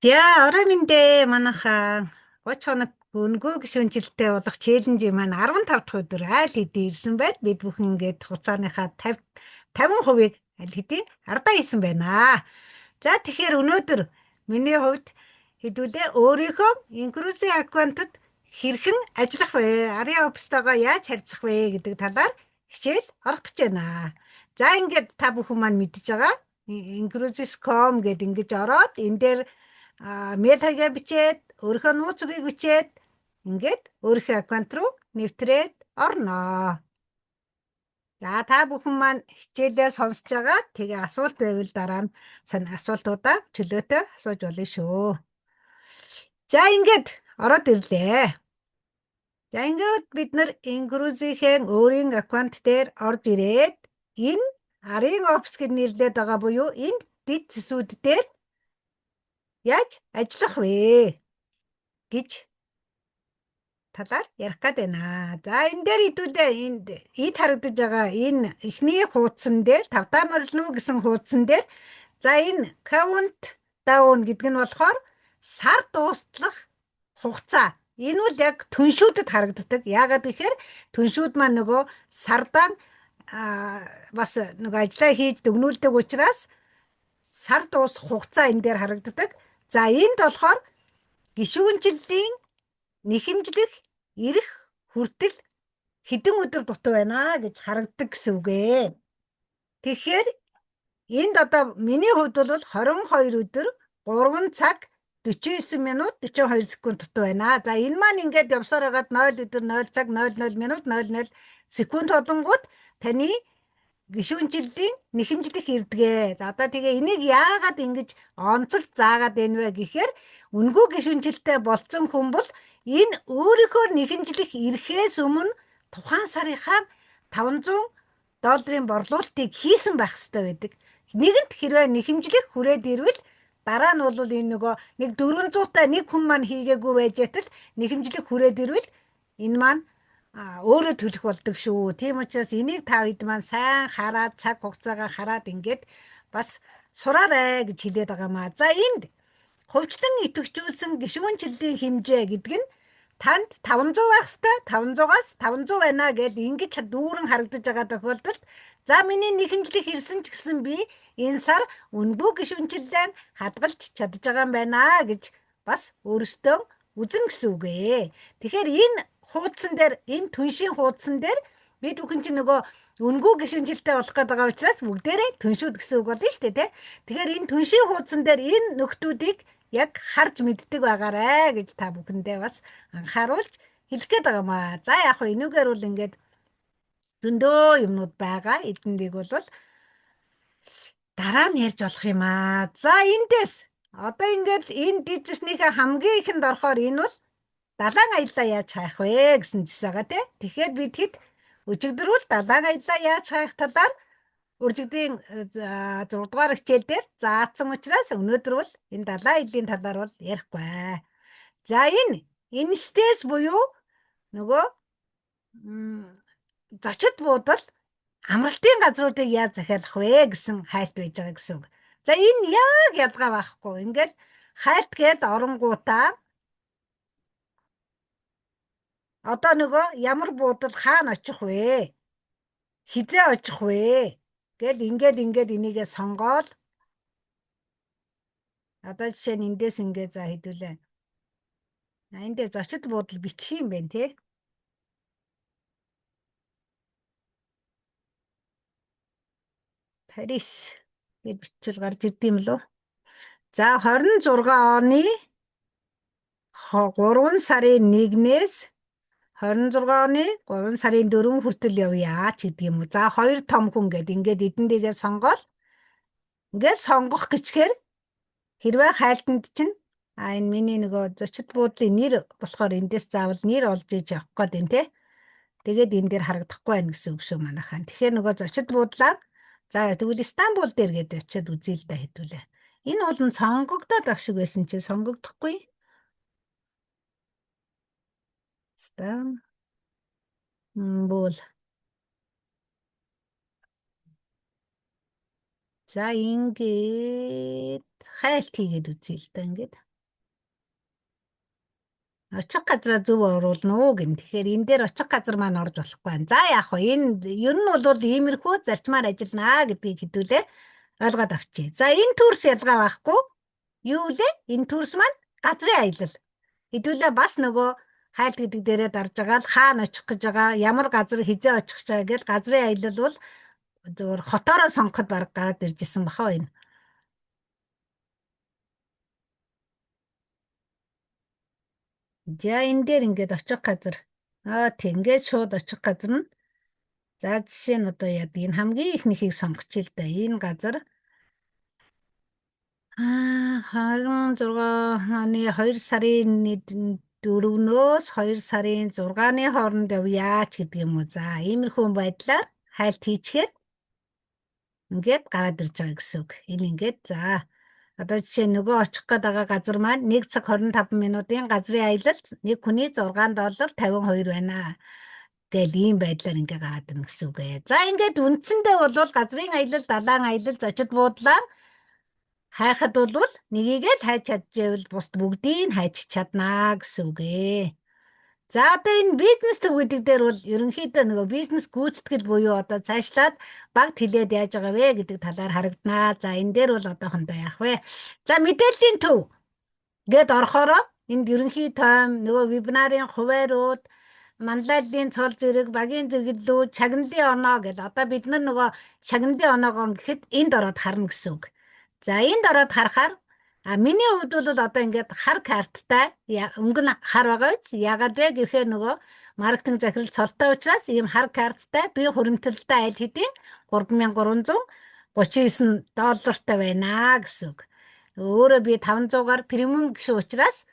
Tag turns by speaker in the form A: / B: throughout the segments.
A: Орой минь манайхаа 30 хоног өнгөө гишүүнжилтэй болох челленжийн маань 15 дахь өдөр айл хэдий ирсэн байд бид бүхэн ингээд хугацааныхаа 50% аль хэдийн ардаа хийсэн байна. За тэгэхээр өнөөдөр миний хувьд хэдүүлээ өөрийнхөө инклюзив аккаунтад хэрхэн ажиллах вэ? Арын офстойгоо яаж харьцах вэ гэдэг талаар хичээл орох гэж байна. За ингээд та бүхэн маань мэдж байгаа. Inclusive.com гэд ингэж ороод энэ дээр мэйл хариа бичээд өөрийнхөө нууц үгийг бичээд ингээд өөрийнхөө аккаунт руу нэвтрээд орноо. За та бүхэн маань хичээлээ сонсож байгаа. Тэгээ асуулт байвал дараа нь асуултуудаа чөлөөтэй асууж болно шүү. За ингээд ороод ирлээ. За ингээд бид нар Inclusive-ийн өөрийн аккаунт дээр орж ирээд энэ арын офс гэж нэрлээд байгаа буюу энэ дэд зэсүүд дээр яаж ажиллах вэ гэж талаар ярих гээд байна. За энэ дээр хэдүүлээ энд харагдаж байгаа энэ эхний хуудсан дээр тавтаа морилно гэсэн хуудсан дээр за энэ count down гэдэг нь болохоор сар дуустлах хугацаа. Энэ үл яг түншүүдэд харагддаг. Яагаад гэхээр түншүүд маань нөгөө сардаа бас нөгөө ажиллаа хийж дүгнүүлдэг учраас сар дуусах хугацаа энэ дээр харагддаг. За энд болохоор гишүүнчлэлийн нэхэмжлэх ирэх хүртэл хэдэн өдөр дутуу байна гэж харагддаг гэсэн үг ээ. Тэгэхээр энд одоо миний хувьд бол 22 өдөр 3 цаг 49 минут 42 секунд дутуу байна. За энэ маань ингээд явсаар хагаад 0 өдөр 0 цаг 00 минут 00 секунд болонгууд таны гишүүнчлэлийн нэхэмжлэх ирдгээ. Одоо тэгээ энийг яагаад ингэж онцолж заагаад байна вэ гэхээр үнгүй гишүүнчлэлтэй болсон хүн бол энэ өөрийнхөө нэхэмжлэх ирэхээс өмнө тухайн сарынхаа $500 борлуулалтыг хийсэн байх хэрэгтэй байдаг. Нэгэнт хэрвээ нэхэмжлэх хүрээд ирвэл дараа нь бол энэ нөгөө нэг 400-та нэг хүн маань хийгээгүй байж байтал нэхэмжлэх хүрээд ирвэл энэ маань өөрөө төлөх болдог шүү. Тийм учраас энийг та хэд маань сайн хараад цаг хугацаагаа хараад ингээд бас сураарай гэж хэлээд байгаа маа. За энд хувьчлан идэвхжүүлсэн гишүүнчлэлийн хэмжээ гэдэг нь танд 500 байх ёстой. 500-аас 500 байна гэд ингэж дүүрэн харагдаж байгаа тохиолдолд за миний нэхэмжлэх ирсэн ч гэсэн би энэ сар үнэгүй гишүүнчлэлээ хадгалж чадж байгаа юм байна гэж бас өөрөөсөө үзэн гэсэн үг ээ. Тэгэхээр энэ хуудсан дээр энэ түншийн хуудсан дээр бид бүхэн чинь нөгөө үнэгүй гишүүнчлэлтэй болох гэдэг байгаа учраас бүгдээрээ түншүүд гэсэн үг болно шүү дээ, тэ. Тэгэхээр энэ түншийн хуудсан дээр энэ нөхдүүдийг яг харж мэддэг байгаарэ гэж та бүхэндээ бас анхааруулж хэлэх гээд байгаа маа. За яг хөө энүүгээр бол ингээд зөндөө юмнууд байгаа. Эднийг бол дараа нь ярьж болох юм аа. За эндээс одоо ингээд энэ дижитснийхээ хамгийн ихэнд орохоор энэ бол далайн аяллаа яаж хайх вэ гэсэн зэс байгаа тий. Тэгэхээр бид хэд өчигдрүүл далайн аяллаа яаж хайх талаар үржигдийн 6 дугаар хичээл дээр заасан учраас өнөөдөр бол энэ далайн аяллаа талаар бол ярихгүй. За энэ инстес буюу нөгөө зочид буудал амралтын газруудыг яаж захиалах вэ гэсэн хайлт байж байгаа гэсэн үг. За энэ яг ялгаа байхгүй. Ингээд хайлт гээд оронгуудаа одоо нөгөө ямар буудал хаана очих вэ? Хизээ очих вэ? Гэл ингээд энийгээ сонгоод одоо жишээ нь эндээс ингээд за хэдүүлээ. Энд дээр зочид буудал бичих юм байна тий. Парис гэд бичвэл гарч ирд юм лөө. За 26 оны 3 сарын 1-ээс 26 оны 3 сарын 4 хүртэл явъя ч гэдэг юм уу. За 2 том хүн гэдэг ингээд эдэндээ сонгоол. Ингээд сонгох гэчгээр хэрвээ хайлтанд чинь энэ миний нөгөө зочид буудлын нэр болохоор эндээс заавал нэр олж иж явах гээд байна те. Тэгээд энэ дээр харагдахгүй байх гэсэн үг шүү манайхаа. Тэгэхээр нөгөө зочид буудлаа за тэгвэл Стамбул дээр гээд очиод үзье л да хэдүүлээ. Энэ бол сонгогдоод ах шиг байсан чинь сонгогдохгүй. Стамбул. За ингээд хайлт хийгээд үзье л да ингээд. Очих газраа зөв оруулна уу гин. Тэгэхээр энэ дээр очих газар маань орж болохгүй байна. За яах вэ? Энэ ер нь бол иймэрхүү зарчмаар ажиллана гэдгийг хэдүүлээ ойлгоод авчи. За энэ төрс ялгаа байхгүй. Юу вэ? Энэ төрс маань газрын аялал. Хэдүүлээ бас нөгөө хайлт гэдэг дээрээ дарж байгаа л хаана очих гэж байгаа, ямар газар хизээ очих гэж байгаа гэж газрын аялал бол зөвхөн хотоороо сонгоход баг гараад иржсэн бахаа энэ. За энэ дээр ингээд очих газар. Тийм ингээд шууд очих газар нь. За жишээ нь одоо яд энэ хамгийн ихнийхийг сонгочих л да. Энэ газар 26 оны 2 сарын 4-өөс 2 сарын 6-ны хооронд явъя ч гэдэг юм уу. За иймэрхүү байдлаар хайлт хийчихээр ингээд гараад ирж байгаа гэсэн үг. Энэ ингээд за одоо жишээ нөгөө очих гээд байгаа газар маань 1 цаг 25 минутын газрын аялалд нэг хүний $6 52 байна. Гэл ийм байдлаар ингээ гараад ирнэ гэсэн үг ээ. За ингээд үндсэндээ бол газрын аялал, далайн аялал, зочид буудлаа хайхад бол нёгийг л хайж чадчихвэл бусд бүгдийг хайж чаднаа гэсэн үг ээ. За одоо энэ бизнес төв гэдэг дээр бол ерөнхийдөө нөгөө бизнес гүйцэтгэл буюу одоо цаашлаад багт хилээд яаж байгаа вэ гэдэг талаар харагданаа. За энэ дээр бол одоохондоо яах вэ? За мэдээллийн төв гээд орохороо энд ерөнхий тойм нөгөө вебинарын хуваарууд манлайллын цол зэрэг, багийн зэрэглэлүүд, шагналын оноо гэдэг. Одоо бид нар нөгөө шагналын оноогоо гэхэд энд ороод харна гэсэн үг. За энд ороод харахаар миний хувьд бол одоо ингээд хар карттай өнгө нь хар байгаа биз? Ягаад вэ гэхээр нөгөө маркетинг захирал цолтой учраас ийм хар карттай би хуримтлалтай аль хэдийн $3,339 байна гэсэн үг. Өөрөө би 500-аар премиум гişүү учраас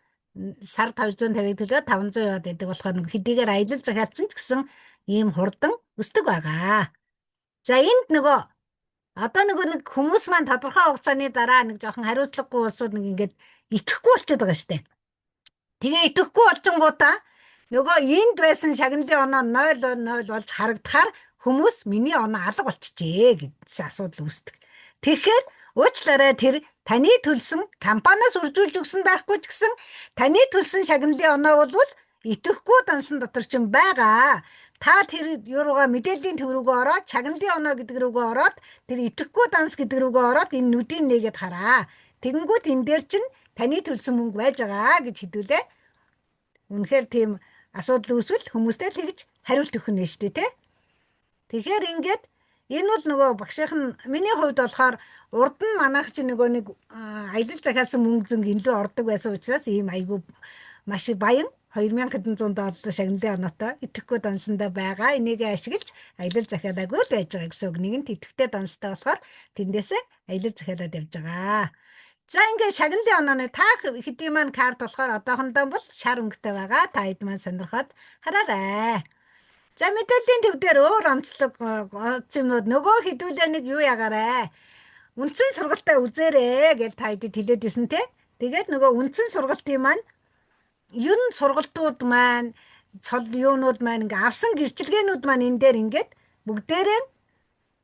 A: сард 250-ыг төлөө 500 яваад байдаг болохоор хэдийгээр аялал захиалсан ч гэсэн ийм хурдан өсдөг байгаа. За энд нөгөө одоо нэг хүмүүс маань тодорхой хугацааны дараа нэг жоохон хариуцлагагүй улсууд нэг ингээд итгэхгүй болчиход байгаа штэ. Тэгээ итгэхгүй болчингуудаа нөгөө энд байсан шагналын оноо 0.0 болж харагдахаар хүмүүс миний оноо алга болчихжээ гэсэн асуудал үүсдэг. Тэгэхээр уучлаарай тэр таны төлсөн компаниас үржүүлж өгсөн байхгүй ч гэсэн таны төлсөн шагналын оноо бол итгэхгүй дансан дотор ч юм байгаа. Та тэр юугаа мэдээллийн төв рүүгээ ороод шагналын оноо гэдэг рүүгээ ороод тэр итгэхгүй данс гэдэг рүүгээ ороод энэ нүдийг нээгээд хараа. Тэгэнгүүт энэ дээр чинь таны төлсөн мөнгө байж байгаа гэж хэдүүлээ. Үнэхээр тийм асуудал үүсвэл хүмүүстэй тэгж хариулт өгөх нь шүү дээ, тэ. Тэгэхээр ингээд энэ бол нөгөө багшийн миний хувьд болохоор урд нь манайх чинь нөгөө нэг аялал захиалсан мөнгө зөнг илүү ордог байсан учраас ийм айгүй маш баян $2,100 шагналын оноотой итгэхгүй дансандаа байгаа. Энийг ашиглаж аялал захиалаагүй л байж байгаа гэсэн үг. Нэгэнт итгэвтэй данстай болохоор тэндээсээ аялал захиалаад явж байгаа. За ингээд шагналын онооны та хэдийн маань карт болохоор одоохондоо бол шар өнгөтэй байгаа. Та хэд маань сонирхоод хараарай. За мэдээллийн төв дээр өөр онцлог юмнууд нөгөө хэдүүлээ нэг юу ягаарай. Үндсэн сургалтаа үзээрэй гэж та хэдэд хэлээд исэн те. Тэгээд нөгөө үндсэн сургалтын маань ер нь сургалтууд маань цол юунууд маань ингээ авсан гэрчилгээнүүд маань энэ дээр ингээд бүгдээрээ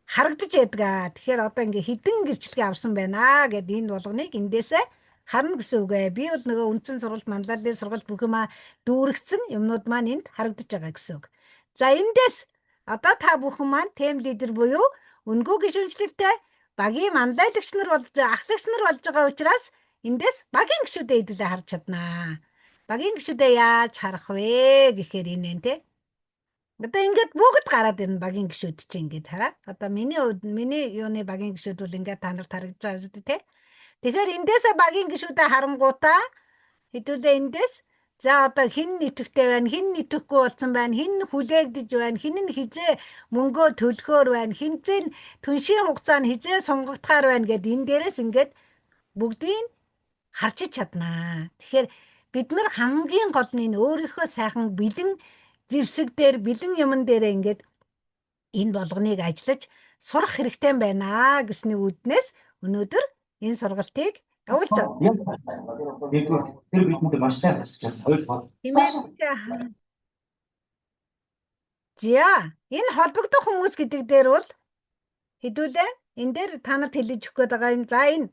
A: харагдаж ядгаа. Тэгэхээр одоо ингээ хідэн гэрчилгээ авсан байна гэд энэ болгоныг эндээсээ харна гэсэн үг ээ. Би бол нөгөө үндсэн сургалт, манлайллын сургалт бүх юма дүүрэгцэн юмнууд маань энд харагдаж байгаа гэсэн үг. За эндээс одоо та бүхэн маань тем лидер буюу үнгүй гишүүнчлэлтэй багийн манлайлагч нар болж ахлагч нар болж байгаа учраас эндээс багийн гишүүдээ хэдүүлээ харж чаднаа. Багийн гишүүдээ яаж харах вэ гэхээр энэ те. Одоо ингээд бүгд гараад ирнэ багийн гишүүд чинь ингээд хараа. Одоо миний юуны багийн гишүүд бол ингээд та нарт харагдаж байгаа шүү дээ те. Тэгэхээр эндээсээ багийн гишүүдээ харангуудаа хэдүүлээ эндээс за одоо хин итгэвтэй байна, хин итгэхгүй болсон байна, хин хүлээгдэж байна, хин нь хизээ мөнгөө төлөхөөр байна, хинзээ түншийн хугацаанд хизээ сунгагдахаар байна гэд энэ дээрээс ингээд бүгдийг харж чаднаа. Тэгэхээр бид нар хамгийн гол нь өөрийнхөө сайхан бэлэн зэвсэг дээр бэлэн юмн дээрээ ингээд энэ болгоныг ажиллаж сурах хэрэгтэй байна гэсний үүднээс өнөөдөр энэ сургалтыг явуулж байгаа.
B: Нэгдүгээр тэр бидэнд маш сайн тусчаас ойлгоо.
A: За энэ холбогдох хүмүүс гэдэг дээр бол хэдүүлээ энэ дээр та нарт хэлж өгөх гээд байгаа юм. За энэ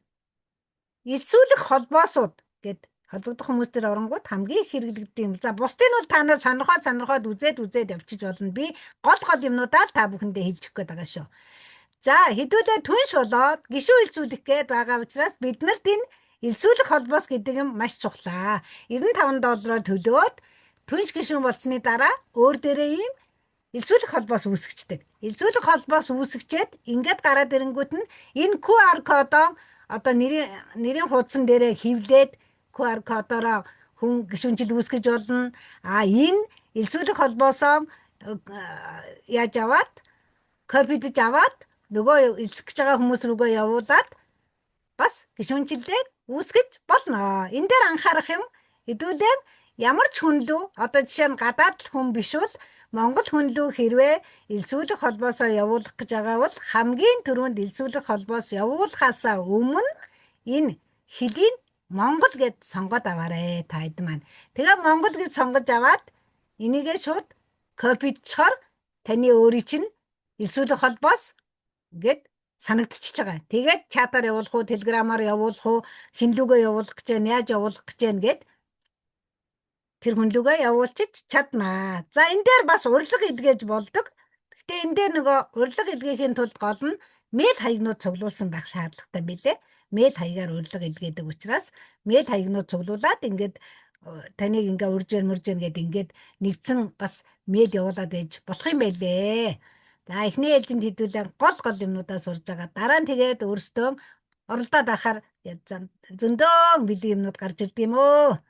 A: элсүүлэх холбоосууд гэд холбогдох хүмүүстэр оронгууд хамгийн их хэрэглэгддэг юм. За бусдын бол та нар сонирхоод үзээд явчих болно. Би гол юмнуудаа л та бүхэндээ хэлж өгөх гээд байгаа шүү. За хэдүүлээ түнш болоод гишүүн илсүүлэх гээд байгаа учраас бид нарт энэ илсүүлэх холбоос гэдэг юм маш чухлаа. $95 төлөөд түнш гишүүн болсны дараа өөр дээрээ ийм илсүүлэх холбоос үүсгэждэг. Илсүүлэх холбоос үүсгчээд ингээд гараад ирэнгүүт нь энэ QR кодоо одоо нэрийн хуудсан дээрээ хэвлээд QR кодороо хүн гишүүнчил үүсгэж болно. Энэ илсүүлэх холбоосоо яаж аваад копидж аваад нөгөө илсгэж байгаа хүмүүс рүүгээ явуулаад бас гишүүнчилээр үүсгэж болно. Энэ дээр анхаарах юм хэдүүлээ ямар ч хүн лүү одоо жишээ нь гадаад хүн биш бол Монгол хүн лүү хэрвээ илсүүлэх холбоосоо явуулах гэж байгаа бол хамгийн түрүүнд илсүүлэх холбоос явуулахаасаа өмнө энэ хэдийг Монгол гэд сонгоод аваарэ та хэд маань. Тэгээ Монгол гэж сонгож аваад энийгээ шууд копичхоор таны өөрийн чинь илсүүлэх холбоос гэд санагдчихж байгаа. Тэгээд чатаар явуулах уу, телеграмаар явуулах уу, хинлүүгээ явуулах гэж байна, яаж явуулах гэж байна гэд тэр хүнлүүгээ явуулчих чаднаа. За энэ дээр бас урилга илгээж болдог. Гэхдээ энэ дээр нөгөө урилга илгээхийн тулд гол нь мэйл хаягнууд цуглуулсан байх шаардлагатай билээ. Мэйл хаягаар урилга илгээдэг учраас мэйл хаягнууд цуглуулад ингээд таныг ингээ уржэн гэд ингээд нэгдсэн бас мэйл явуулаад ээж болох юм байлээ. За эхний ээлжинд хэдүүлээ гол юмнуудаа сурж байгаа. Дараа нь тэгээд өөрсдөө оролдоод ахаар зөндөө бэлэн юмнууд гарч ирдэг юм өө.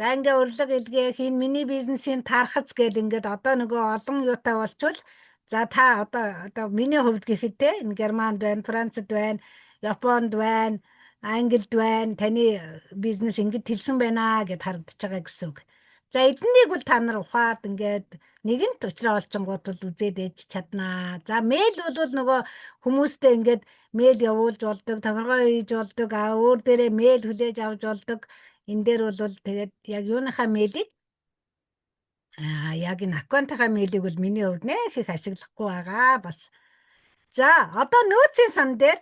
A: За ингээ урилга илгээх энэ миний бизнесийн тархац гэл ингээд одоо нөгөө олон юутай болчвол за та одоо миний хувьд гэхэд те энэ Германд байна, Францад байна, Японд байна, Англид байна. Таны бизнес ингэж хэлсэн байна гэд харагдаж байгаа гэсэн үг. За эднийг бол та нар ухаад ингээд нэгэнт уучраа олчингууд бол үзээд ээж чаднаа. За мэйл бол нөгөө хүмүүстэй ингээд мэйл явуулж болдог, тохиргоо хийж болдог, өөр дээрээ мэйл хүлээж авч болдог. Энэ дээр бол тэгээд яг юуныхаа мэйлийг яг энэ аккаунтынхаа мэйлийг бол миний хувьд нэх их ашиглахгүй байгаа бас. За одоо нөөцийн сан дээр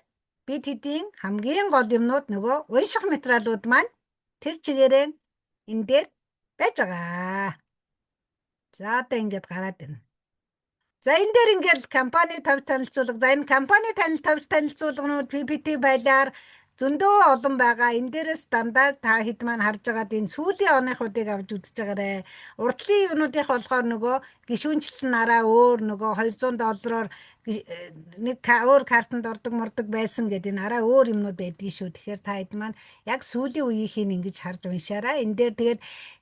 A: бид хэдийн хамгийн гол юмнууд нөгөө унших материалууд маань тэр чигээрээ энэ дээр байж байгаа. За одоо ингээд гараад ирнэ. За энэ дээр ингээд компани товч танилцуулга. За энэ компани товч танилцуулганууд PPT байлаар зөндөө олон байгаа. Энэ дээрээс дандаа та хэд маань харж байгаад энэ сүүлийн оныхуудыг авч үзэж байгаарэ. Урдлын юунуудынх болохоор нөгөө гишүүнчлэл нараа өөр нөгөө $200-оор нэг өөр картанд ордог байсан гэдэг энэ араа өөр юмнууд байдгийг шүү. Тэгэхээр та хэд маань яг сүүлийн үеийнхийг ингэж харж уншаарай. Энэ дээр тэгээд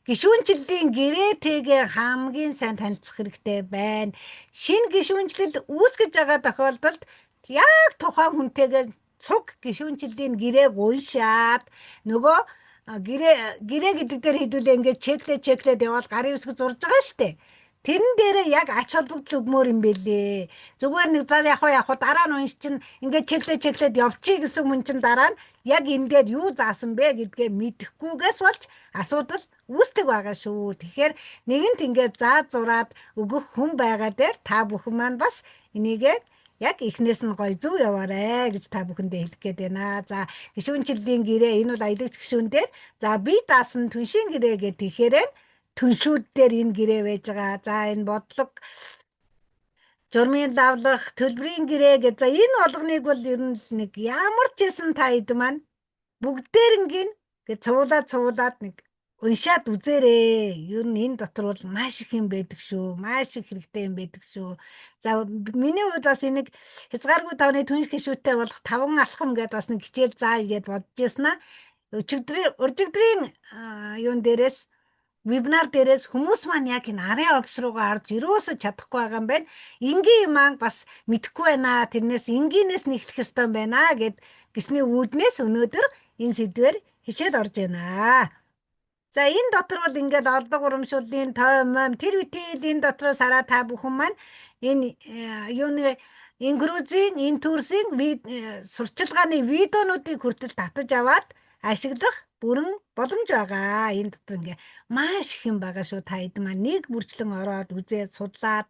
A: гишүүнчлэлийн гэрээтэйгээ хамгийн сайн танилцах хэрэгтэй байна. Шинэ гишүүнчлэл үүсгэж байгаа тохиолдолд яг тухайн хүнтэйгээ цуг гишүүнчлэлийн гэрээг уншаад нөгөө гэрээ гэдэг дээр хэдүүлээ ингээд чеклээд яваад гарын үсэг зурж байгаа штэ. Тэрэн дээрээ яг ач холбогдол өгмөр юм бэлээ. Зүгээр нэг зар яг дараа нь унш чинь ингээд чеклээд явчих гэсэн хүн чинь дараа нь яг энэ дээр юу заасан бэ гэдгээ мэдэхгүйгээс болж асуудал үүсдэг байгаа шүү. Тэгэхээр нэгэнт ингээд зураад өгөх хүн байгаа дээр та бүхэн маань бас энийгээ яг эхнээс нь гой зүв яваарэ гэж та бүхэндээ хэлэх гээд байна. За гишүүнчлэлийн гэрээ энэ бол аялагч гишүүн дээр. За би даасан түншийн гэрээ гэдэг тэгэхээр түншүүд дээр энэ гэрээ байж байгаа. За энэ бодлого журмын лавлах төлбөрийн гэрээ гэж. За энэ болгоныг бол ер нь нэг ямар ч байсан та хэд маань бүгдээрнгийн гэж цуулаад нэг уншаад үзээрэй. Ер нь энэ дотор бол маш их юм байдаг шүү. Маш их хэрэгтэй юм байдаг шүү. За миний хувьд бас энийг хязгааргүй тавны түнш гишүүтэй болох 5 алхам гэдээ бас нэг хичээл заа гэд бодож яснаа. Өчигдрийн юун дээрээс вебинар дээрээс хүмүүс маань яг энэ арын офис руугаа орж ирөөсө чадахгүй байгаа юм байна. Энгийн юм бас мэдэхгүй байна. Тэрнээс энгийнээс нэхлэх ёстой байна гэд гисний үүднээс өнөөдөр энэ сэдвээр хичээл орж байна. За энэ дотор бол ингээд олдог урамшууллын тойм тэр үтэл энэ дотроос хараа та бүхэн маань энэ юуны инкрузийн энэ төрсийн сурчилгааны видеонуудыг хүртэл татаж аваад ашиглах бүрэн боломж байгаа. Энэ дотор ингээ маш их юм байгаа шүү. Та хэд маань нэг бүрчлэн ороод үзээд судлаад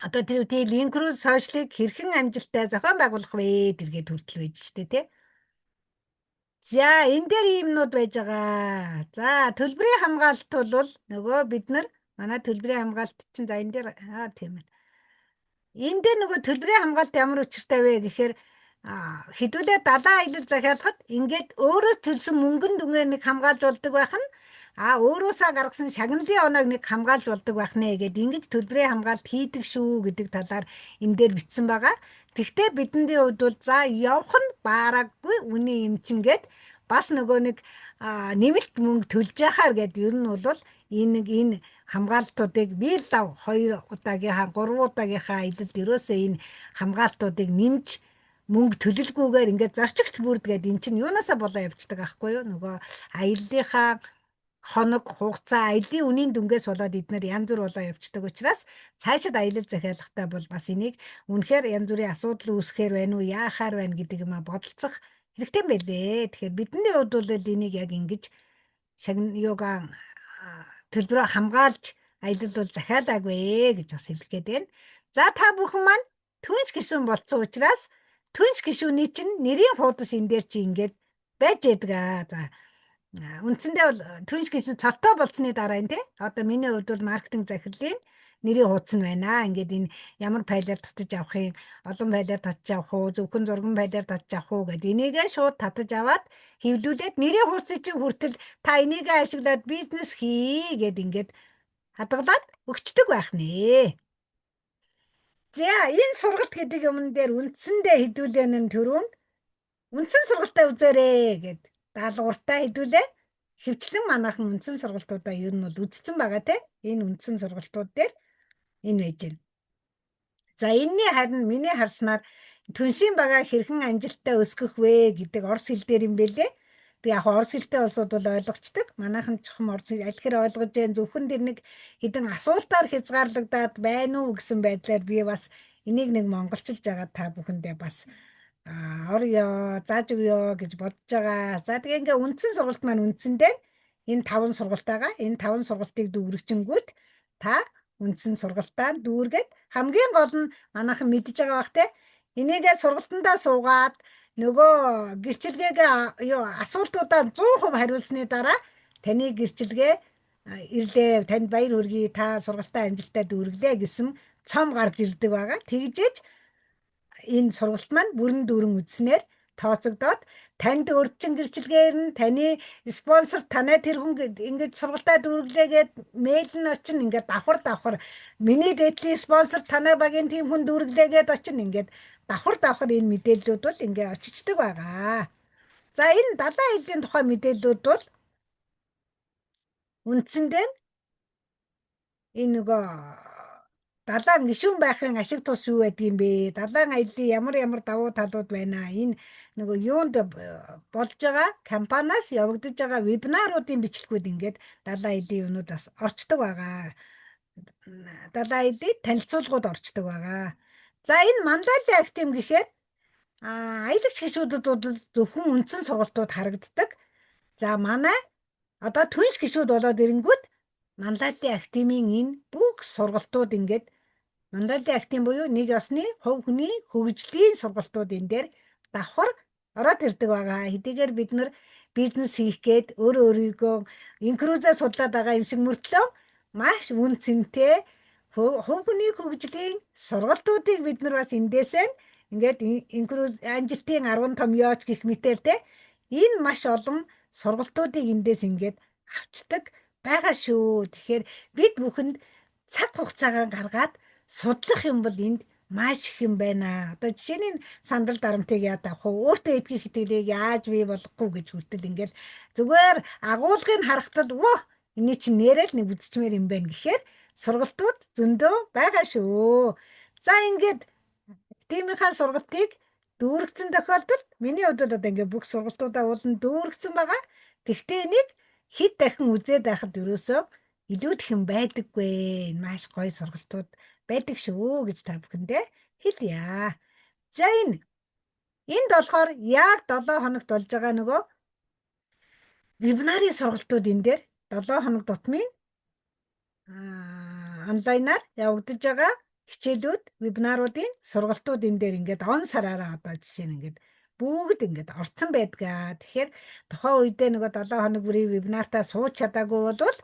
A: одоо тэр үтэл инкруз сошиалыг хэрхэн амжилттай зохион байгуулах вэ тэргээд хүртэл байж штэ тий. За энэ дээр юмнууд байж байгаа. За төлбөрийн хамгаалалт бол нөгөө бид нар манай төлбөрийн хамгаалалт чинь за энэ дээр тийм ээ. Энэ дээр нөгөө төлбөрийн хамгаалалт ямар учиртай вэ гэхээр хэдүүлээ далайн аялал захиалахад ингээд өөрөө төлсөн мөнгөн дүнгээ нэг хамгаалж болдог байх нь өөрөөсөө гаргасан шагналын оноог нэг хамгаалж болдог байх нэ гэд ингэж төлбөрийн хамгаалалт хийдэг шүү гэдэг талаар энэ дээр бичсэн байгаа. Тэгвэл бидний хувьд бол за явах нь баараггүй үний юм чин гэд бас нөгөө нэг нэмэлт мөнгө төлж яхаар гэд ер нь бол энэ хамгаалтуудыг бие лав 2 удаагийнхаа 3 удаагийнхаа аялалд ерөөсөө энэ хамгаалтуудыг нэмж мөнгө төлөлгүйгээр ингээд зорчигч бүрдгээд эн чинь юунаасаа болоо явцдаг аахгүй юу нөгөө аяллахаа хоног хугацаа аялын үнийн дүнгээс болоод эдгээр янз бүр болоо явцдаг учраас цаашид аялал захиалгатай бол бас энийг үнэхээр янз бүрийн асуудал үүсэхээр байна уу яахаар байна гэдэг юм бодолцох хэрэгтэй юм байлээ. Тэгэхээр бидний хувьд бол энийг яг ингэж юугаа төлбөрөө хамгаалж аялал бол захиалаагүй гэж бас хэлэх гээд байна. За та бүхэн маань түнш гишүүн болцсон учраас түнш гишүүний чинь нэрийн хуудас энэ дээр чи ингээд байж яадаг. За үндсэндээ бол түнш гишүүн цолтой болсны дараа энэ тий. Одоо миний хувьд бол маркетинг захирлын нэрийн хуудас нь байна. Ингээд энэ ямар файлаар татаж авах юм, олон файлаар татаж авах уу, зөвхөн зурган файлаар татаж авах уу гэд энийгээ шууд татаж аваад хэвлүүлээд нэрийн хуудсыг чинь хүртэл та энийг ашиглаад бизнес хий гэд ингээд хадгалаад өгчдөг байх нэ. За энэ сургалт гэдэг юмн дээр үндсэндээ хэдүүлэн нь түрүүнд үндсэн сургалтаа үзээрэй гэд даалгавартай хэдүүлээ хөвчлэн манайхан үндсэн сургалтуудаа ер нь бол үзсэн байгаа те энэ үндсэн сургалтууд дээр энэ байж байна. За энэний харин миний харснаар түншийн бага хэрхэн амжилттай өсгөх вэ гэдэг орс хэл дээр юм бэлээ. Тэг яг орс хэлтэй улсууд бол ойлгочдөг. Манайхан чухам орс хэл аль хэрэг ойлгож जैन зөвхөн тэр нэг хэдэн асуултаар хязгаарлагдаад байна уу гэсэн байдлаар би бас энийг нэг монголчилж байгаа та бүхэндээ бас орё зааж өгё гэж бодож байгаа. За тэгээ ингээ үндсэн сургалт маань үндсэндээ энэ 5 сургалт байгаа. Энэ 5 сургалтыг дүүргэжингүүт та үндсэн сургалтаа дүүргээд хамгийн гол нь манайхан мэдж байгаа бах те. Энийгээ сургалтандаа суугаад нөгөө гэрчилгээгээ асуултуудаа 100% хариулсны дараа таны гэрчилгээ ирлээ танд баяр хүргэе та сургалтаа амжилттай дүүргэлээ гэсэн цом гарч ирдэг байгаа. Тэгжээж энэ сургалт маань бүрэн дүүрэн үзснээр тооцогдоод танд урьдчилан гэрчилгээр нь таны спонсор танай тэр хүн ингэж сургалтаа дүүргэлээгээд мэйл нь очино ингээд давхар миний дэдлийн спонсор танай багийн тийм хүн дүүргэлээгээд очино ингээд давхар энэ мэдээллүүд бол ингээд очичдаг байгаа. За энэ далайн аяллаа тухай мэдээллүүд бол үндсэндээ энэ нөгөө далайн гишүүн байхын ашиг тус юу байдгийг бэ? Далайн аяллаа ямар давуу талууд байна? Энэ нөгөө юунд болж байгаа компаниас явагдаж байгаа вебинаруудын бичлэгүүд ингээд далайн аяллаа юунууд бас орчдөг байгаа. Далайн аяллаа танилцуулгууд орчдөг байгаа. За энэ Манлайлийн актив гэхээр аялагч гишүүдэд бол зөвхөн үндсэн сургалтууд харагддаг. За манай одоо түнш гишүүд болоод ирэнгүүт Манлайлийн активын энэ бүх сургалтууд ингээд Манлайлийн актив буюу нэг ёсны хувь хүний хөгжлийн сургалтууд энэ дээр давхар ороод ирдэг байгаа. Хэдийгээр бид нар бизнес хийх гээд өөрийгөө инкрузээ судлаад байгаа юм шиг мөртлөө маш үн цэнтэй хувь хүний хөгжлийн сургалтуудыг бид нар бас эндээсээ ингээд инкруз амжилтын 10 том ёоч гэх мэтэр те энэ маш олон сургалтуудыг эндээс ингээд авчдаг байгаа шүү. Тэгэхээр бид бүхэнд цаг хугацаагаа гаргаад судлах юм бол энд маш их юм байна. Одоо жишээний сандал дарамтыг яад авах уу? Өөртөө эдгэх итгэлийг яаж бий болгохгүй гэж хүртэл ингээд зүгээр агуулгыг харахад энэ чинь нэрэл нэг үзчмээр юм байна гэхээр сургалтууд зөндөө байгаа шүү. За ингээд тиймийнхаа сургалтыг дүүргэсэн тохиолдолд миний хувьд одоо ингээд бүх сургалтуудаа уулан дүүргэсэн байгаа. Тэгтээ энийг хэд дахин үзээд байхад ерөөсөө илүүдэх юм байдаггүй. Энэ маш гоё сургалтууд байдаг шүү гэж та бүхэндээ хэлье. За энд болохоор яг 7 хоногт болж байгаа нөгөө вебинарын сургалтууд энэ дээр 7 хоног тутмын онлайнаар явагдаж байгаа хичээлүүд, вебинаруудын сургалтууд энэ дээр ингээд он сараараа одоо жишээ нь ингээд бүгд ингээд орцсон байдгаа. Тэгэхээр тухайн үедээ нөгөө 7 хоног бүрийн вебинартаа сууж чадаагүй бол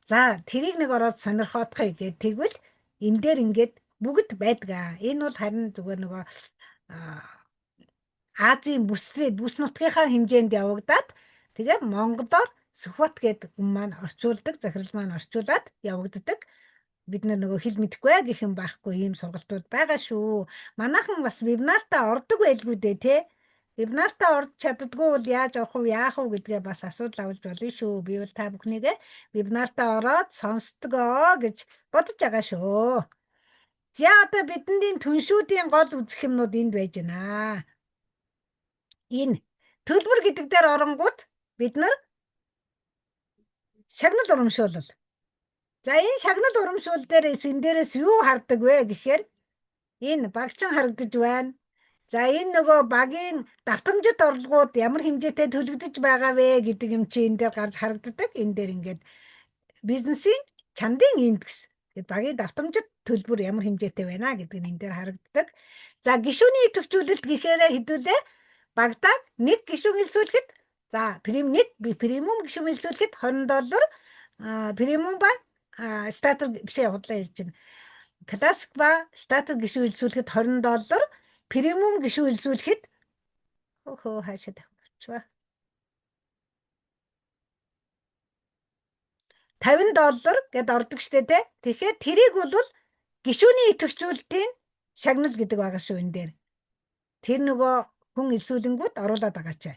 A: за тэрийг нэг ороод сонирхоодохыг гэдэг тэгвэл энэ дээр ингээд бүгд байдгаа. Энэ бол харин зүгээр нөгөө Азийн бүс нутгийнхаа хэмжээнд явагдаад тэгээ Монголоор Сүхбат гэдэг хүн маань орчуулдаг, захирал маань орчуулад явагддаг. Бид нөгөө хэл мэдэхгүй гэх юм байхгүй ийм сургалтууд байгаа шүү. Манайхан бас вебинартаа ордог байлгүй дээ тий. Вебинартаа орж чаддгүй бол яаж орох вэ, яах вэ гэдгээ бас асуудал авч болно шүү. Би бол та бүхнийгээ вебинартаа ороод сонсдгоо гэж бодож байгаа шүү. За одоо бидний түншүүдийн гол үзэх юмнууд энд байж байна. Энэ төлбөр гэдэг дээр оронгууд бид нар шагнал урамшуулал. За энэ шагнал урамшуул дээрээс энэ дээрээс юу хардаг вэ гэхээр энэ багчин харагдаж байна. За энэ нөгөө багийн давтамжит орлогууд ямар хэмжээтэй төлөгдөж байгаа вэ гэдэг юм чи энэ дээр гарч харагддаг. Энэ дээр ингээд бизнесийн чандын индекс гэдэг багийн давтамжит төлбөр ямар хэмжээтэй байна гэдэг нь энэ дээр харагддаг. За гишүүний идэвхжүүлэлт гэхээр хэдүүлээ багтаа нэг гишүүн илсүүлэхэд за премиум гишүүн илсүүлэхэд $20 премиум ба статер бишээ худлаа ярьж байна. Классик ба статер гишүүн илсүүлэхэд $20 премиум гишүүн илсүүлэхэд хаашаа тавьчихва. $50 гэд ордог штэ тэ. Тэгэхээр тэрийг бол гишүүний идэвхжүүлэлтийн шагнал гэдэг байгаа шүү энэ дээр. Тэр нөгөө хүн илсүүлэнгүүд оруулаад байгаа ч.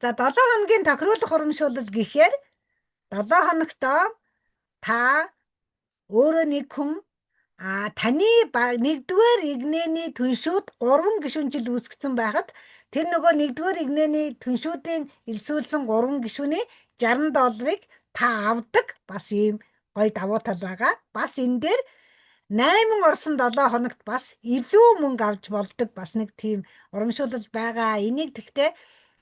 A: За 7 хоногийн тохируулах урамшуулал гэхээр 7 хоногтоо та өөрөө нэг хүн таны нэгдүгээр игнэний түншүүд 3 гишүүн жил үүсгэсэн байхад тэр нөгөө нэгдүгээр игнэний түншүүдийн илсүүлсэн 3 гишүүний $60 та авдаг бас ийм гоё давуу тал байгаа. Бас энэ дээр 8 орсон 7 хоногт бас илүү мөнгө авч болдог бас нэг тийм урамшуулал байгаа. Энийг тэгтээ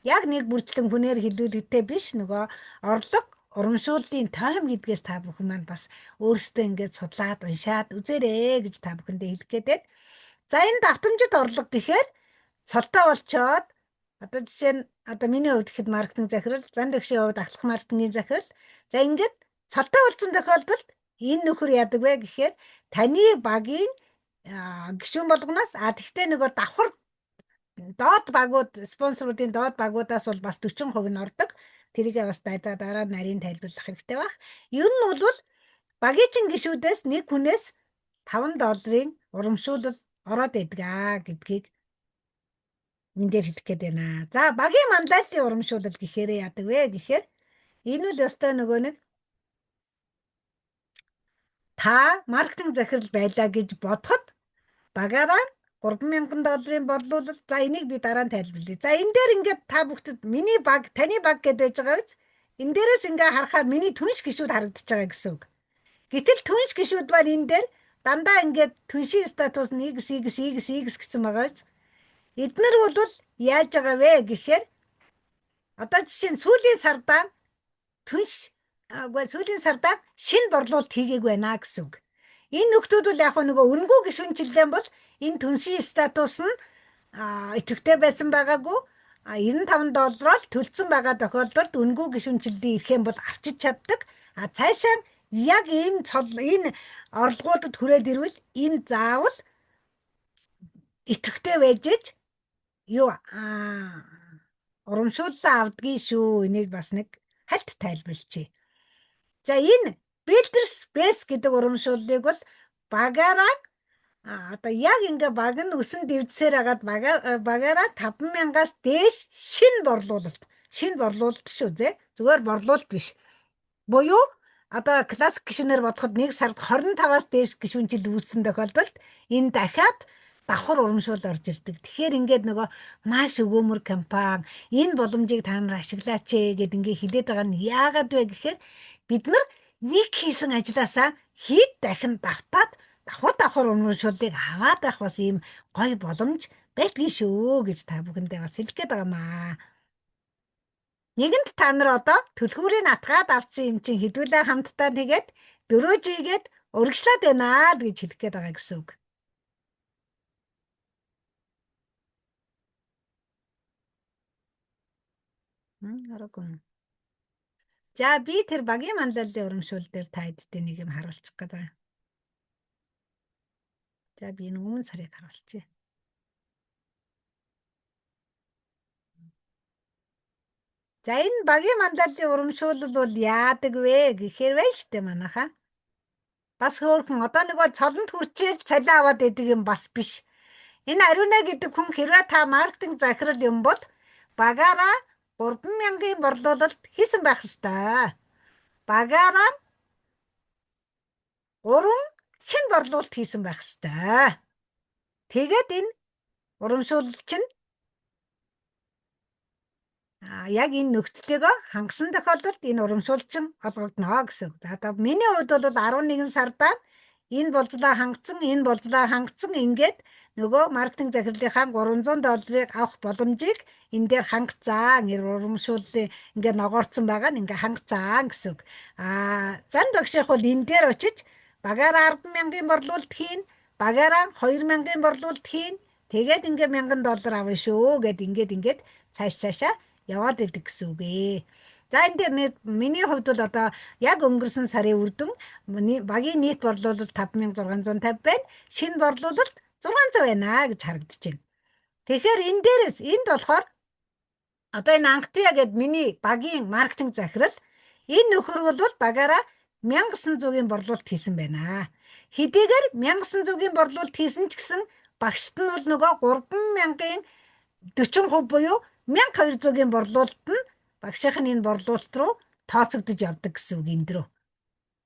A: яг нэг бүрчлэн хүнээр хэлүүлэхтэй биш нөгөө орлого урамшууллын тойром гэдгээс та бүхэн маань бас өөрсдөө ингээд судлаад уншаад үзээрэй гэж та бүхэндээ хэлэх гээд. За энэ давтамжит орлого гэхээр цолтой болчоод одоо жишээ нь одоо миний хувьд гэхэд маркетинг захирал, зан дэгшийн хувьд ахлах маркетингийн захирал. За ингээд цолтой болсон тохиолдолд энэ нөхөр яадаг вэ гэхээр таны багийн гишүүн болгоноос тэгтээ нөгөө давхар доод багууд спонсоруудын доод багуудаас бол бас 40% нь ордог. Тэрийгээ бас дараа нарийн тайлбарлах хэрэгтэй баг. Ер нь бол багийн гишүүдээс нэг хүнээс $5 урамшуулал ороод идэгаа гэдгийг энэ дээр хэлэх гээд байна. За багийн манлайллын урамшуулал гэхээр яадаг вэ гэхээр энэ үл ёстой нөгөө нэг та маркетинг захирал байлаа гэж бодоход багаараа $3,000 борлуулалт. За энийг би дараа нь тайлбарлая. За энэ дээр ингээд та бүхтэд миний баг, таны баг гэдээ байж байгаа биз? Энэ дээрээс ингээ харахаар миний түнш гишүүд харагдаж байгаа гэсэн үг. Гэтэл түнш гишүүд маань энэ дээр дандаа ингээд түншийн статус нь X гэсэн байгаа биз? Эднэр бол яаж байгаа вэ гэхээр одоо жишээ нь сүүлийн сардаа шинэ борлуулалт хийгээгүй байна гэсэн үг. Энэ нөхдүүд бол яг нөгөө үнэгүй гишүүнчлэн бол энэ түншийн статус нь идэвхтэй байсан байгаагүй $95-оор төлцсөн байгаа тохиолдолд үнэгүй гишүүнчлэлийг ирэх юм бол авчиж чаддаг. Цаашаа яг энэ орлогуудад хүрээд ирвэл энэ заавал идэвхтэй байж урамшууллаа авдгийн шүү. Энийг бас нэг хальт тайлбарлчихъя. За энэ Builders Base гэдэг урамшууллыг бол багаараа одоо яг ингээ баг нь өсөн дэвдсээр хагаад багаараа 5,000-аас дээш шинэ борлуулалт шүү зэ. Зүгээр борлуулалт биш. Буюу одоо классик гишүүнээр бодоход нэг сард 25-аас дээш гишүүн жил үүссэн тохиолдолд энэ дахиад давхар урамшуул орж ирдэг. Тэгэхээр ингээд нөгөө маш өгөөмөр компани энэ боломжийг та нар ашиглаач гэд ингээ хэлээд байгаа нь яагаад вэ гэхээр бид нар нэг хийсэн ажилласаа хэд дахин давтаад давхар урамшууллыг аваад байх бас ийм гоё боломж байдгийн шүү гэж та бүхэндээ бас хэлэх гээд байгаамаа. Нэгэнд та нар одоо түлхүүрийг атгаад авсан юм чинь хэдүүлээ хамтдаа тэгээд 4G-гээд урагшлаад байна гэж хэлэх гээд байгаа гэсэн үг. Аргагүй. За би тэр багийн манлайллын урамшуул дээр та хэдтэй нэг юм харуулчих гэдэг. За би энэ өмнө сарыг харуулчихъя. За энэ багийн манлайллын урамшуул бол яадаг вэ гэхээр вэ штэ манайхаа. Бас хөөрхөн одоо нөгөө цолонд хүрчээл цалиа аваад идэг юм бас биш. Энэ Ариуна гэдэг хүн хэрвээ та маркетинг захирал юм бол багаараа 3,000-ын борлуулалт хийсэн байх ёстой. Багаараа 3 шинэ борлуулалт хийсэн байх ёстой. Тэгээд энэ урамшуул чинь яг энэ нөхцөлийг хангасан тохиолдолд энэ урамшуулчин олгогдно гэсэн. За одоо миний хувьд бол 11 сардаа энэ болжлоо хангацсан ингээд нөгөө маркетинг захирлынхаа $300 авах боломжийг энэ дээр хангацсан. Урамшууллын ингээд ногоорцсон байгаа нь ингээд хангацсан гэсэн үг. Зан багших бол энэ дээр очиж багаараа 10,000-ын борлуулалт хийн, багаараа 2,000-ын борлуулалт хийн. Тэгээд ингээд $1,000 авна шүү гэд ингээд цаашаа яваад идэг гэсэн үг ээ. За энэ дээр миний хувьд бол одоо яг өнгөрсөн сарын үр дүн багийн нийт борлуулалт 5,650 байна. Шинэ борлуулалт 600 байна гэж харагдаж байна. Тэгэхээр энэ дээрээс энд болохоор одоо энэ Анхтуя гэд миний багийн маркетинг захирал энэ нөхөр бол багаараа 1,900-ийн борлуулалт хийсэн байна. Хэдийгээр 1,900-ийн борлуулалт хийсэн ч гэсэн багшд нь бол нөгөө 3,000-ын 40% буюу 1,200-ийн борлуулалт нь багшийн энэ борлуулалт руу тооцогдож явдаг гэсэн үг энд рүү.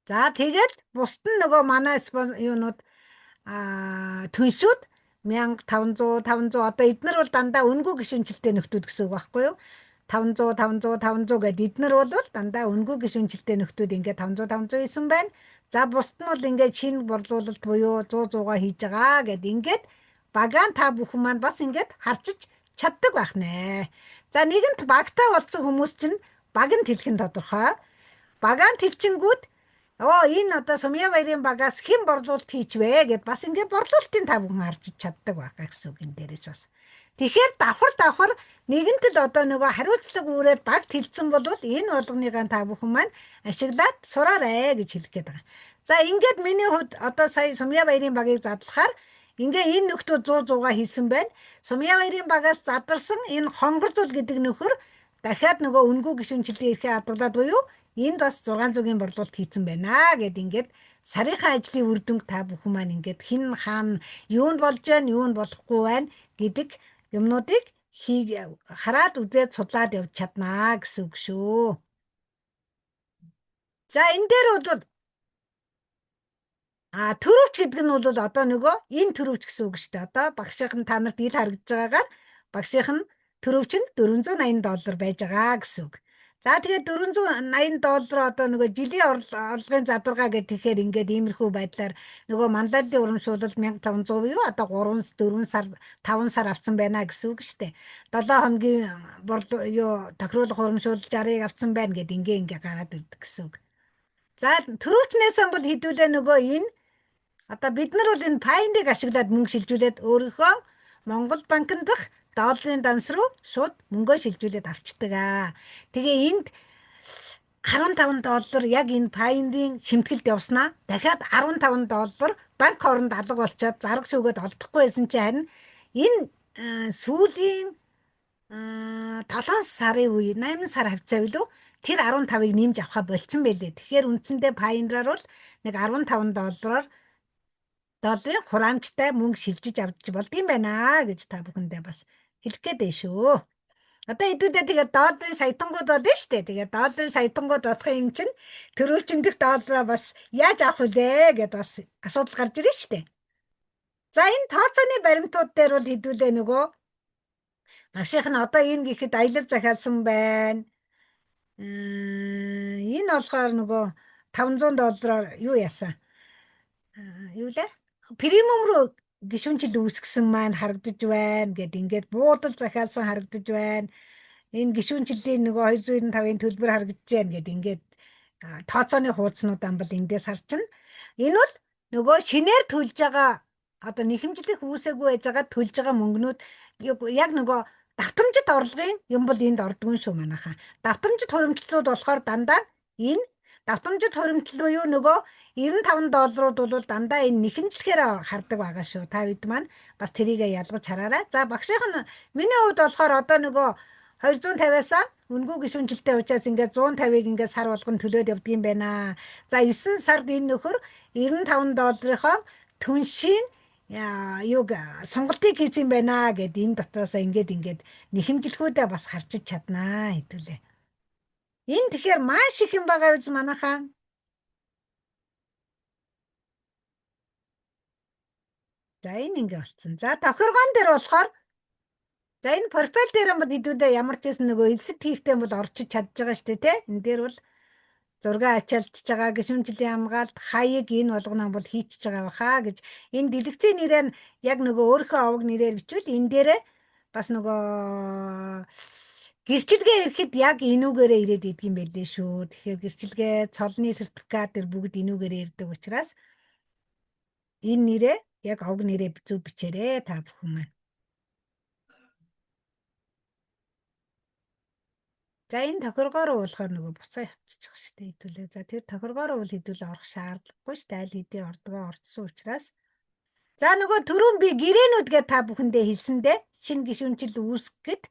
A: За тэгээд бусд нь нөгөө манай юунууд түншүүд 1,500 500 одоо эднэр бол дандаа үнгүй гишүүнчлэлтэй нөхдүүд гэсэн үг байхгүй юу? 500 гэд эднэр бол дандаа үнгүй гишүүнчлэлтэй нөхдүүд ингээд 500 хийсэн байна. За бусд нь бол ингээд шинэ борлуулалт буюу 100-100-аа хийж байгаа гэд ингээд багаан та бүхэн маань бас ингээд харчиж чаддаг байх нэ. За нэгэнт багтаа болсон хүмүүс чинь баганд хэлэх нь тодорхой. Багаанд хэлчингүүд энэ одоо Сумья баярын багаас хэн борлуулалт хийчвэ гэд бас ингээд борлуулалтын та бүхэн харж чаддаг байгаа гэсэн үг энэ дээрээс бас. Тэгэхээр давхар нэгэнт л одоо нөгөө хариуцлага үүрээд багт хэлсэн бол энэ болгоныгаа та бүхэн маань ашиглаад сураарэ гэж хэлэх гээд байгаа. За ингээд миний хувьд одоо сая Сумья баярын багыг задлахаар ингээ энэ нөхдөө 100-100-аа хийсэн байна. Сумья баярын багаас задарсан энэ хонгор зул гэдэг нөхөр дахиад нөгөө үнгүй гишүүнчлэлийн эрхээ хадгалаад буюу энд бас 600-ийн борлуулалт хийсэн байна гэд ингээд сарынхаа ажлын үр дүнг та бүхэн маань ингээд хин хаана юунд болж байна, юунд болохгүй байна гэдэг юмнуудыг хараад үзээд судлаад явж чаднаа гэсэн үг шүү. За энэ дээр бол төрөвч гэдэг нь бол одоо нөгөө энэ төрөвч гэсэн үг шүү дээ. Одоо багшийн та нарт ил харагдж байгаагаар багшийн төрөвч нь $480 байж байгаа гэсэн үг. За тэгээд $480 одоо нөгөө жилийн орлогын задваргаа гэхээр ингээд иймэрхүү байдлаар нөгөө манлайллын урамшуулалт 1,500 юу одоо 3 4 сар 5 сар авсан байна гэсэн үг шүү дээ. 7 хоногийн тохируулах урамшуулалт 60-ыг авсан байна гэд ингээ гараад ирдэг гэсэн үг. За төрөвчнээс бол хэдүүлээ нөгөө энэ одоо бид нар бол энэ Payoneer-ыг ашиглаад мөнгө шилжүүлээд өөрийнхөө Монгол банкнд дах долларын данс руу шууд мөнгөө шилжүүлээд авчдаг. Тэгээ энд $15 яг энэ Payoneer-ийн шимтгэлд явснаа дахиад $15 банк хооронд алга болчоод зарга шүүгээд олдохгүй байсан чинь харин энэ сүүлийн 7 сарын үе 8 сар хавцаа билүү тэр 15-ыг нэмж авахаа болцсон байлээ. Тэгэхээр үндсэндээ Payoneer-аар бол нэг $15 долларын хураамжтай мөнгө шилжиж авч болдгийм байна гэж та бүхэндээ бас хэлэх гээд байна шүү. Одоо хэдүүдээ тэгээд долларын саятангууд болно шүү дээ. Тэгээд долларын саятангууд болох юм чинь төрөвчин дэх доллараа бас яаж авах вүлээ гэдээ бас асуудал гарч ирнэ шүү дээ. За энэ тооцооны баримтууд дээр бол хэдүүлээ нөгөө багшийнх нь одоо энэ гэхэд аялал захиалсан байна. Энэ болохоор нөгөө $500 юу яасан? Юу лээ? Премиум руу гишүүнчил үүсгэсэн маань харагдаж байна гэд ингээд буудал захиалсан харагдаж байна. Энэ гишүүнчлийн нөгөө 295-ын төлбөр харагдаж байна гэд ингээд тооцооны хуудаснуудаа бол эндээс харчин. Энэ бол нөгөө шинээр төлж байгаа одоо нэхэмжлэх үүсээгүй байж байгаа төлж байгаа мөнгнүүд яг нөгөө давтамжит орлогын юм бол энд ордгүй шүү манайхаа. Давтамжит хуримтлалууд болохоор дандаа энэ давтамжит хуримтлал буюу нөгөө $95 бол дандаа энэ нэхэмжлэхээр хардаг байгаа шүү. Та бид маань бас тэрийг ялгаж хараарай. За багшийнх нь миний хувьд болохоор одоо нөгөө 250-аас үнгүй гишүүнжилтэй учраас ингээд 150-ыг ингээд сар болгон төлөөд явдаг юм байна. За 9 сард энэ нөхөр $95-ийнхоо түншийн юуг сонголтыг хийсэн юм байна гэд энэ дотроос ингээд нэхэмжлэхүүдээ бас харчиж чаднаа хэдүүлээ. Энэ тэгэхээр маш их юм байгаа биз манайхаа. За энэ ингээ болцсон. За тохиргоон дээр болохоор за энэ профайл дээр бол хэдүүлээ ямар ч гэсэн нөгөө элсэт хийхтэй бол орчиж чадж байгаа шүү дээ, тэ? Энэ дээр бол зураг ачаалчж байгаа гишүүнжлийн хамгаалалт хаяг энэ болгоно бол хийчихэж байгаа баха гэж энэ дэлгэцийн нэрээр яг нөгөө өөрийнхөө овог нэрээр бичвэл энэ дээрээ бас нөгөө гэрчилгээ ирэхэд яг энүүгээрээ ирээд идэг юм байлээ шүү. Тэгэхээр гэрчилгээ, цолны сертификат төр бүгд энүүгээрээ ирдэг учраас энэ нэрээ яг овог нэрээ зөв бичээрэй та бүхэн маань. За энэ тохиргоороо болохоор нөгөө буцаа явчихж байгаа шүү дээ хэдүүлээ. За тэр тохиргоороо бол хэдүүлээ орох шаардлагагүй шүү дээ. Аль хэдийн ордгоо орцсон учраас. За нөгөө түрүүн би гэрээнүүд гэж та бүхэндээ хэлсэндээ шинэ гишүүнчил үүсгэхэд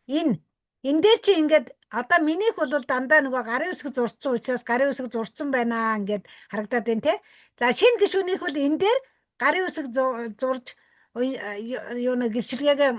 A: энэ дээр чи ингээд одоо минийх бол дандаа нөгөө гарын үсэг зурцсан учраас гарын үсэг зурцсан байна ингээд харагдаад байна те. За шинэ гишүүнийх бол энэ дээр гарын үсэг зурж юу нэг гэрчилгээгээ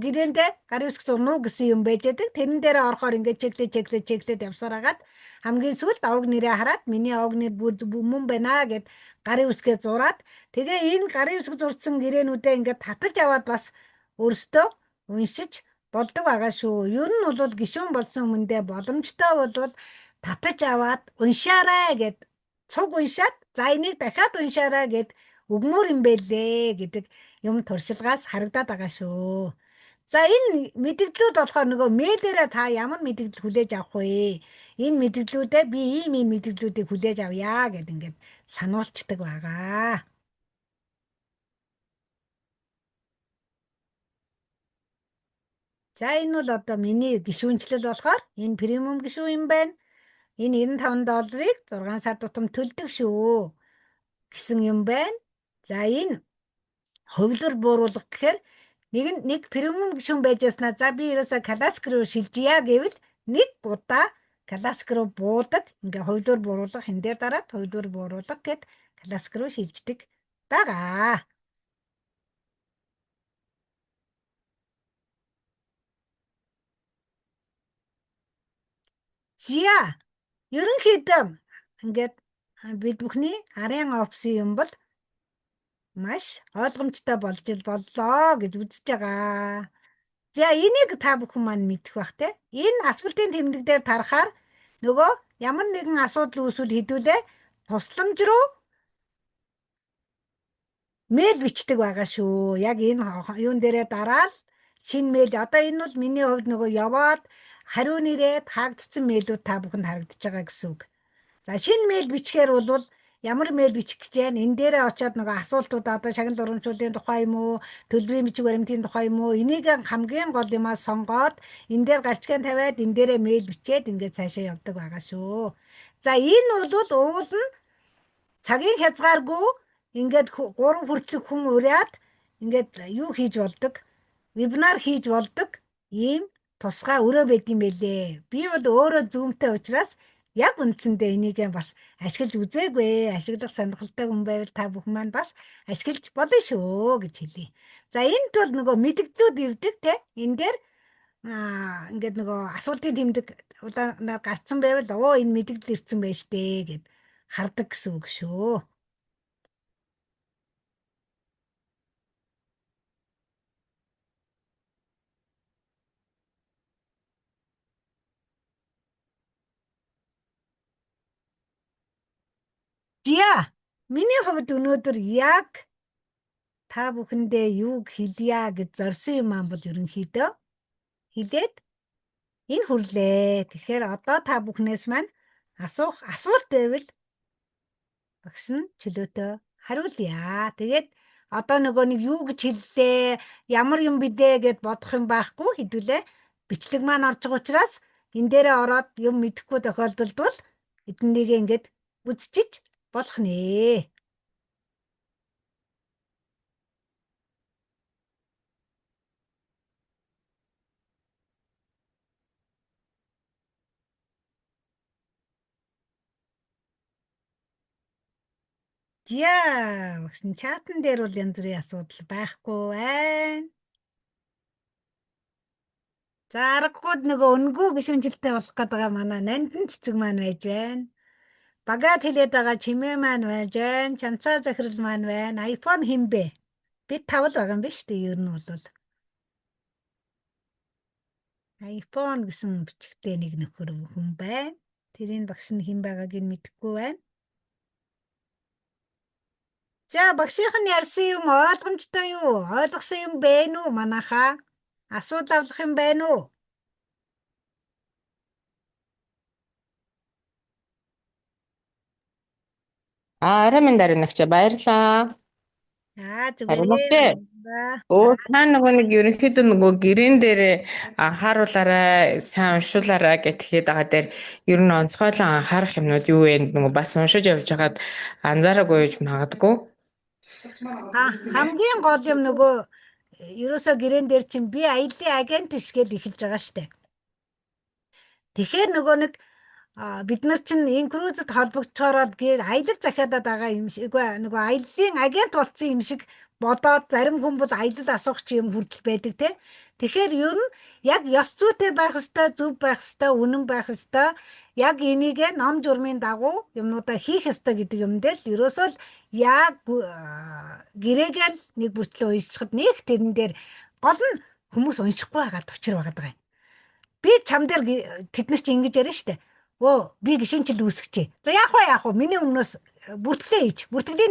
A: гэрээндээ гарын үсэг зурна уу гэсэн юм байж байдаг. Тэрэн дээр орохоор ингээд чеклээд явсаар хагаад хамгийн сүүлд овог нэрээ хараад миний овог нэр мөн байна гэд гарын үсгээ зураад тэгээ энэ гарын үсэг зурсан гэрээнүүдээ ингээд татаж аваад бас өөртөө уншиж болдог байгаа шүү. Ер нь бол гишүүн болсон хүмүүндээ боломжтой бол татаж аваад уншаарай гэд цуг уншаад за энийг дахиад уншаарай гэд өгмөр юм бэлээ гэдэг юм туршилгаас харагдаад байгаа шүү. За энэ мэдээллүүд болохоор нөгөө мэйлээрээ та ямар мэдээлэл хүлээж авах вэ? Энэ мэдээллүүдээ би ийм мэдээллүүдийг хүлээж авъя гэд ингээд сануулцдаг байгаа. За энэ бол одоо миний гишүүнчлэл болохоор энэ премиум гишүүн юм байна. Энэ $95-ыг 6 сар тутам төлдөг шүү гэсэн юм байна. За энэ хувилбар бууруулга гэхээр нэг премиум гишүүн байж яснаа за би ерөөсө классик руу шилжийя гэвэл нэг удаа классик руу буудаг. Ингээ хувилбар бууруулга хэн дээр дараад хувилбар бууруулга гэд классик руу шилждэг байгаа. За ерөнхийдөө ингээд бид бүхний арын офисын юм бол маш ойлгомжтой боллоо гэж үзэж байгаа. За энийг та бүхэн маань мэдэх бах те. Энэ асуултын тэмдэг дээр тарахаар нөгөө ямар нэгэн асуудал үүсвэл хэдүүлээ тусламж руу мэйл бичдэг байгаа шүү. Яг энэ юун дээрээ дараал шинэ мэйл одоо энэ бол миний хувьд нөгөө яваад хариу нэрээ таагдсан мэйлүүд та бүхэнд харагдаж байгаа гэсэн үг. За шинэ мэйл бичгээр бол ямар мэйл бичих гэж байна? Энэ дээрээ очиод нөгөө асуултууд одоо шагнал урамжуулалтын тухай юм уу, төлбөрийн бичиг баримтын тухай юм уу? Энийг хамгийн гол юмаа сонгоод энэ дээр гарчгаан тавиад энэ дээрээ мэйл бичээд ингээд цаашаа явдаг байгаа шүү. За энэ бол уул нь цагийн хязгааргүй ингээд 3 хүртэлх хүн ураад ингээд юу хийж болдог? Вебинар хийж болдог ийм тусгай өрөө байд юм бэлээ. Би бол өөрөө зүүмтэй учраас яг үндсэндээ энийг бас ашиглаж үзээгүй. Ашиглах сонирхолтой хүн байвал та бүхэн маань бас ашиглаж болно шүү гэж хэлье. За энд бол нөгөө мэдгдлүүд ирдэг те. Энэ дээр ингээд нөгөө асуултын тэмдэг улаанаар гарцсан байвал энэ мэдгдэл ирсэн байж тээ гэд хардаг гэсэн үг шүү. За миний хувьд өнөөдөр яг та бүхэндээ юуг хэлье гэж зорьсон юм аа бол ерөнхийдөө хэлээд энэ хүрлээ. Тэгэхээр одоо та бүхнээс маань асуулт байвал багш нь чөлөөтөө хариулъя. Тэгээд одоо нөгөө нэг юу гэж хэллээ, ямар юм бидээ гэд бодох юм байхгүй хэдүүлээ. Бичлэг маань орж байгаа учраас энэ дээрээ ороод юм мэдэхгүй тохиолдолд бол эднийг ингээд үзчиж болох нэ. За, багш чатан дээр бол янз бүрийн асуудал байхгүй байна. За, аргагүй нөгөө үнгүй гişүнжилтэй болох гэдэг манай нандин цэцэг маань байж байна. Багаад хэлээд байгаа чимээ маань байж байна. Чанцаа захирал маань байна. iPhone хинбэ? Бид тавал байгаа юм биш үү? Ер нь бол iPhone гэсэн бичгтээ нэг нөхөр хүн байна. Тэрийн багш нь хэн байгааг нь мэдэхгүй байна. За, багшийнх нь ярьсан юм ойлгомжтой юу? Ойлгосон юм бэ нү манайхаа? Асуудал авлах юм байна уу?
C: Арай минь даринагч баярлаа.
A: Зүгээр.
C: Та нөгөө нэг ерөнхийдөө нөгөө гэрэн дээр анхааруулаарай, сайн уншуулаарай гэхэд байгаа дээр ер нь онцгойлон анхаарах юмнууд юу вэ? Нөгөө бас уншиж явж хагаад анзаараагүй гэж магадгүй.
A: Хамгийн гол юм нөгөө ерөөсөө гэрэн дээр чинь би аяллаа агент биш гэж эхэлж байгаа штэ. Тэгэхээр нөгөө нэг бид нар чинь энэ крузэд холбогдохоор гэр аялал захиадаад байгаа юм шиг нөгөө аяллаа агент болсон юм шиг бодоод зарим хүн бол аялал асуух чи юм хүртэл байдаг те. Тэгэхээр ер нь яг ёс зүйтэй байх ёстой, зөв байх ёстой, үнэн байх ёстой. Яг энийг ном журмын дагуу юмнуудаа хийх ёстой гэдэг юм дээр л ерөөсөө л яг гэрээгээл нэг бүртлээ уншчихад нэг тэрэн дээр гол нь хүмүүс уншихгүй байгаа төвчөр байгаа юм. Би чам дээр тэд нар чи ингэж яриа штэ. Би гişүнчил үүсгэчээ. За яах вэ? Миний өмнөөс бүртгэлийг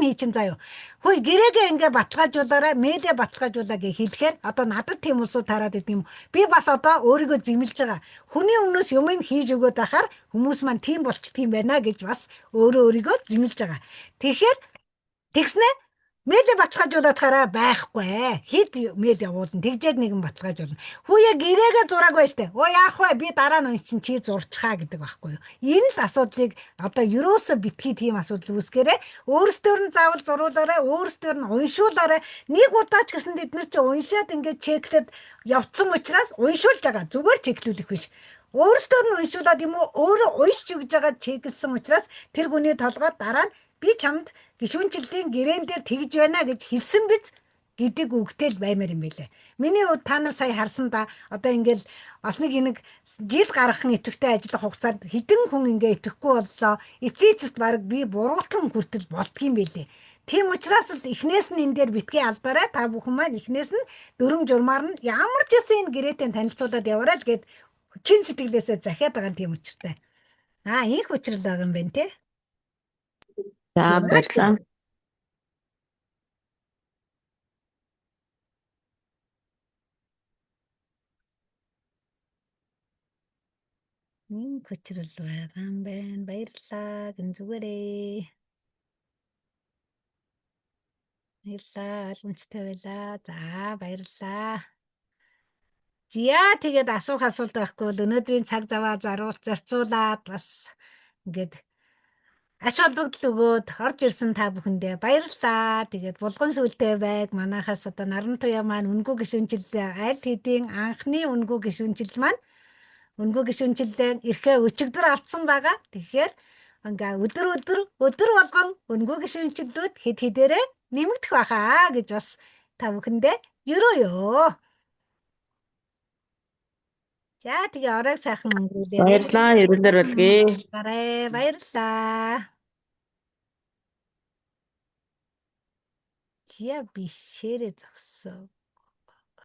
A: хий чин заяа. Хөөе гэрээгээ ингээ баталгаажуулаарай, мэйлээ баталгаажуулаа гэж хэлэхээр одоо надад тийм усуу тараад идэг юм. Би бас одоо өөрийгөө зэмлэж байгаа. Хүний өмнөөс юм хийж өгөөд байхаар хүмүүс маань тийм болчдөг юм байна гэж бас өөрийгөө зэмлэж байгаа. Тэгэхээр тэгснэ мэйлээ баталгаажуулаад хараа байхгүй. Хэд мэйл явуулна. Тэгжээд нэгэн баталгаажуулна. Хүүе гэрээгээ зураагүй штэ. Яах вэ? Би дараа нь уншин чи зурчихаа гэдэг байхгүй юу. Энэ л асуудлыг одоо ерөөсө битгий тийм асуудал үүсгээрээ өөрсдөр нь заавал зуруулаарай, өөрсдөр нь уншуулаарай. Нэг удаач гэсэн бид нар чи уншаад ингээд чеклээд явцсан учраас уншуулж байгаа. Зүгээр чеклүүлэх биш. Өөрсдөр нь уншуулад юм уу өөрөө уншиж өгж байгаа чеклсэн учраас тэр хүний толгой дараа нь би чамд гişүнчлийн гэрээн дээр тэгж байна гэж хэлсэн биз гэдэг үгтэй л баймаар юм байлээ. Миний хувьд та нар сая харсан да одоо ингээл бас нэг жил гаргахын идэвхтэй ажиллах хугацаанд хэдэн хүн ингээ идэхгүй боллоо. Эцээцэд баг би буруутан хүртэл болдгийм байлээ. Тийм учраас л эхнээс нь энэ дээр битгий алдаарай. Та бүхэн маань эхнээс нь дөрөм журмаар нь ямар ч гэсэн энэ гэрээтэй танилцуулаад яваарай л гэд чин сэтгэлээсээ захиад байгаа тийм учиртай. Их учрал байгаа юм байна те.
C: За баярлалаа.
A: Хүчрэл байгаа юм байна. Баярлалаа. Гин зүгээрээ. Баярлалаа. Ойлгомжтой байлаа. За баярлалаа. Тэгээд асуулт байхгүй бол өнөөдрийн цаг заваа зарцуулаад бас ингээд ач холбогдол өгөөд орж ирсэн та бүхэндээ баярлалаа. Тэгээд булган сүлдээ байг манайхаас одоо наран туяа маань үнгүй гişүнчил аль хэдийн анхны үнгүй гişүнчил маань үнгүй гişүнчилээ эрхээ өчигдөр авцсан байгаа. Тэгэхээр ингээ өдөр болгон үнгүй гişүнчиллүүд хэд хэдээрээ нэмэгдэх байхаа гэж бас та бүхэндээ ерөөё. За тэгээ оройг сайхан өнгөрүүлээ.
C: Баярлалаа. Эрүүлэр болгоё.
A: Баярлалаа. Я бишээрээ зогсов.